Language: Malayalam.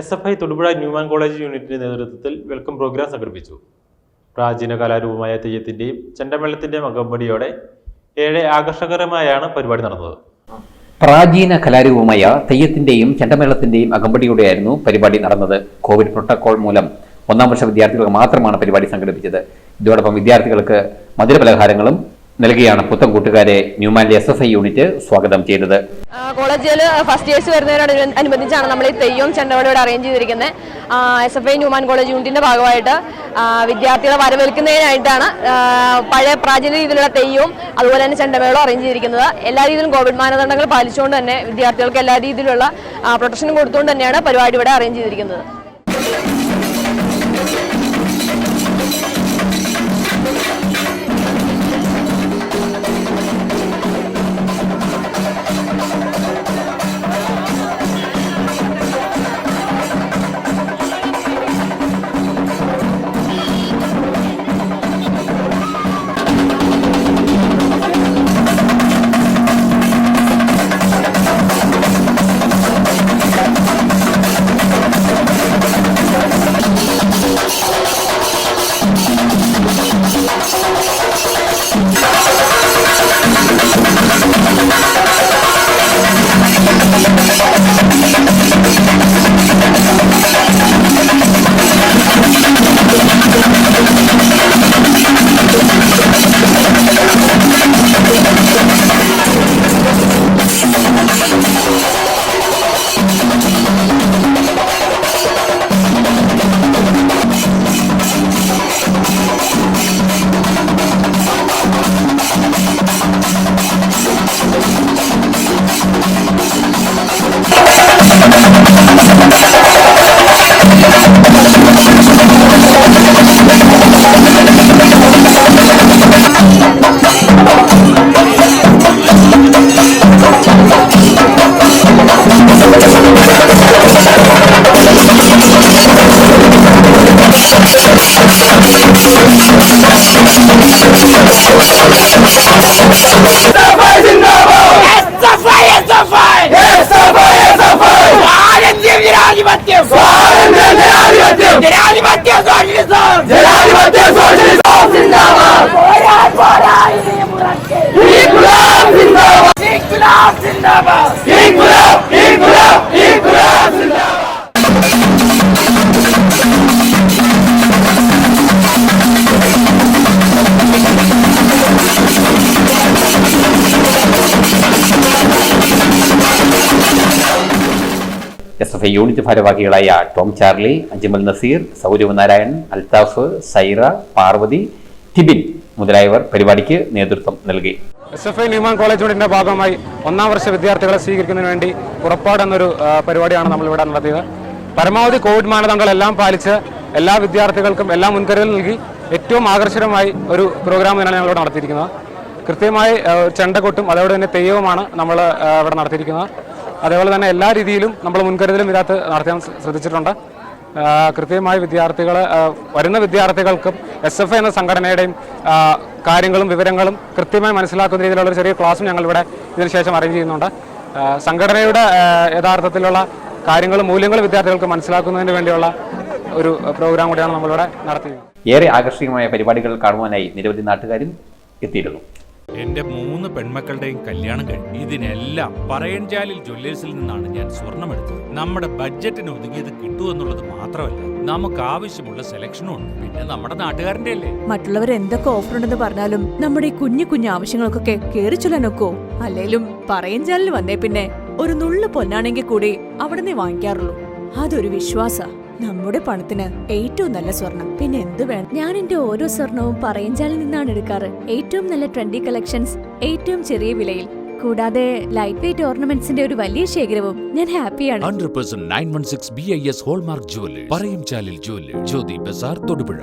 SFI തൊടുപുഴ ന്യൂമാൻ കോളേജ് യൂണിറ്റിന്റെ നേതൃത്വത്തിൽ വെൽക്കം പ്രോഗ്രാം സംഘടിപ്പിച്ചു. പ്രാചീന കലാരൂപമായ തെയ്യത്തിന്റെയും ചെണ്ടമേളത്തിന്റെയും അകമ്പടിയോടെ ഏറെ ആകർഷകരമായാണ് പരിപാടി നടന്നത്. പ്രാചീന കലാരൂപമായ തെയ്യത്തിന്റെയും ചെണ്ടമേളത്തിന്റെയും അകമ്പടിയോടെയായിരുന്നു പരിപാടി നടന്നത്. കോവിഡ് പ്രോട്ടോകോൾ മൂലം 1ാം വർഷ വിദ്യാർത്ഥികൾക്ക് മാത്രമാണ് പരിപാടി സംഘടിപ്പിച്ചത്. ഇതോടൊപ്പം വിദ്യാർത്ഥികൾക്ക് മധുരപലഹാരങ്ങളും നൽകിയാണ് പുത്തൻ കൂട്ടുകാരെ ന്യൂമാനിലെ SFI യൂണിറ്റ് സ്വാഗതം ചെയ്തത്. കോളേജിൽ ഫസ്റ്റ് ഇയേഴ്സ് വരുന്നതിനോടനുബന്ധിച്ചാണ് നമ്മൾ ഈ തെയ്യവും ചെണ്ടമേളവും അറേഞ്ച് ചെയ്തിരിക്കുന്നത്. SFI ന്യൂമാൻ കോളേജ് യൂണിറ്റിന്റെ ഭാഗമായിട്ട് വിദ്യാർത്ഥികളെ വരവേൽക്കുന്നതിനായിട്ടാണ് പഴയ പ്രാചീന രീതിയിലുള്ള തെയ്യവും അതുപോലെ തന്നെ ചെണ്ടമേളവും അറേഞ്ച് ചെയ്തിരിക്കുന്നത്. എല്ലാ രീതിയിലും കോവിഡ് മാനദണ്ഡങ്ങൾ പാലിച്ചുകൊണ്ട് തന്നെ വിദ്യാർത്ഥികൾക്ക് എല്ലാ രീതിയിലുള്ള പ്രൊട്ടക്ഷനും കൊടുത്തുകൊണ്ട് തന്നെയാണ് പരിപാടി ഇവിടെ അറേഞ്ച് ചെയ്തിരിക്കുന്നത്. SFI യൂണിറ്റ് ഭാരവാഹികളായ ടോം ചാർലി, അജ്മൽ നസീർ, സൗരവ് നാരായൺ, അൽത്താഫ്, സൈറ, പാർവതി, ടിബിൻ മുതലായവർ പരിപാടിക്ക് നേതൃത്വം നൽകി. SFI ന്യൂമാൻ കോളേജ് യൂണിറ്റിന്റെ ഭാഗമായി 1ാം വർഷ വിദ്യാർത്ഥികളെ സ്വീകരിക്കുന്നതിന് വേണ്ടി പുറപ്പാട് എന്നൊരു പരിപാടിയാണ് നമ്മളിവിടെ നടത്തിയത്. പരമാവധി കോവിഡ് മാനദണ്ഡങ്ങളെല്ലാം പാലിച്ച് എല്ലാ വിദ്യാർത്ഥികൾക്കും എല്ലാ മുൻകരുതൽ നൽകി ഏറ്റവും ആകർഷകമായി ഒരു പ്രോഗ്രാം തന്നെയാണ് ഞങ്ങളിവിടെ നടത്തിയിരിക്കുന്നത്. കൃത്യമായി ചെണ്ടകൊട്ടും അതോടെ തന്നെ തെയ്യവുമാണ് നമ്മൾ ഇവിടെ നടത്തിയിരിക്കുന്നത്. അതേപോലെ തന്നെ എല്ലാ രീതിയിലും നമ്മൾ മുൻകരുതലും ഇതിനകത്ത് നടത്താൻ ശ്രദ്ധിച്ചിട്ടുണ്ട്. കൃത്യമായി വരുന്ന വിദ്യാർത്ഥികൾക്കും SFI എന്ന സംഘടനയുടെയും കാര്യങ്ങളും വിവരങ്ങളും കൃത്യമായി മനസ്സിലാക്കുന്ന രീതിയിലുള്ള ഒരു ചെറിയ ക്ലാസ്സും ഞങ്ങളിവിടെ ഇതിനുശേഷം അറേഞ്ച് ചെയ്യുന്നുണ്ട്. സംഘടനയുടെ യഥാർത്ഥത്തിലുള്ള കാര്യങ്ങളും മൂല്യങ്ങളും വിദ്യാർത്ഥികൾക്ക് മനസ്സിലാക്കുന്നതിന് വേണ്ടിയുള്ള ഒരു പ്രോഗ്രാം കൂടിയാണ് നമ്മളിവിടെ നടത്തിയത്. ഏറെ ആകർഷകമായ പരിപാടികൾ കാണുവാനായി നിരവധി നാട്ടുകാരും എത്തിയിരുന്നു. എന്റെ 3 പെൺമക്കളുടെയും കല്യാണം കഴിഞ്ഞു. ഇതിനെല്ലാം പറയൻചാലിൽ ജ്വല്ലേഴ്സിൽ നിന്നാണ് ഞാൻ സ്വർണ്ണമെടുത്തത്. നമ്മുടെ ബഡ്ജറ്റിന് ഒതുങ്ങിയത് കിട്ടുമെന്നുള്ളത് മാത്രമല്ല, നമുക്ക് ആവശ്യമുള്ള സെലക്ഷനും ഉണ്ട്. പിന്നെ നമ്മുടെ നാട്ടുകാരന്റെ അല്ലേ. മറ്റുള്ളവർ എന്തൊക്കെ ഓഫർ ഉണ്ടെന്ന് പറഞ്ഞാലും നമ്മുടെ കുഞ്ഞു കുഞ്ഞു ആവശ്യങ്ങൾക്കൊക്കെ കേറി ചൊല്ലാനൊക്കോ? അല്ലേലും പറയൻചാലിൽ വന്നേ പിന്നെ ഒരു നുള്ളു പൊന്നാണെങ്കിൽ കൂടി അവിടുന്ന് വാങ്ങിക്കാറുള്ളൂ. അതൊരു വിശ്വാസ. നമ്മുടെ പണത്തിന് ഏറ്റവും നല്ല സ്വർണം പിന്നെ എന്ത് വേണം. ഞാൻ എന്റെ ഓരോ സ്വർണവും പറയൻചാലിൽ നിന്നാണ് എടുക്കാറ്. ഏറ്റവും നല്ല ട്രെൻഡി കളക്ഷൻസ് ഏറ്റവും ചെറിയ വിലയിൽ, കൂടാതെ ലൈറ്റ് വെയിറ്റ് ഓർണമെന്റ്സിന്റെ ഒരു വലിയ ശേഖരവും. ഞാൻ ഹാപ്പിയാണ്. 100% 916 BIS ഹോൾമാർക്ക് ജുവലേഴ്സ്, പറയൻചാലിൽ ജുവലേഴ്സ്, ജ്യോതി ബസാർ, തൊടുപുഴ.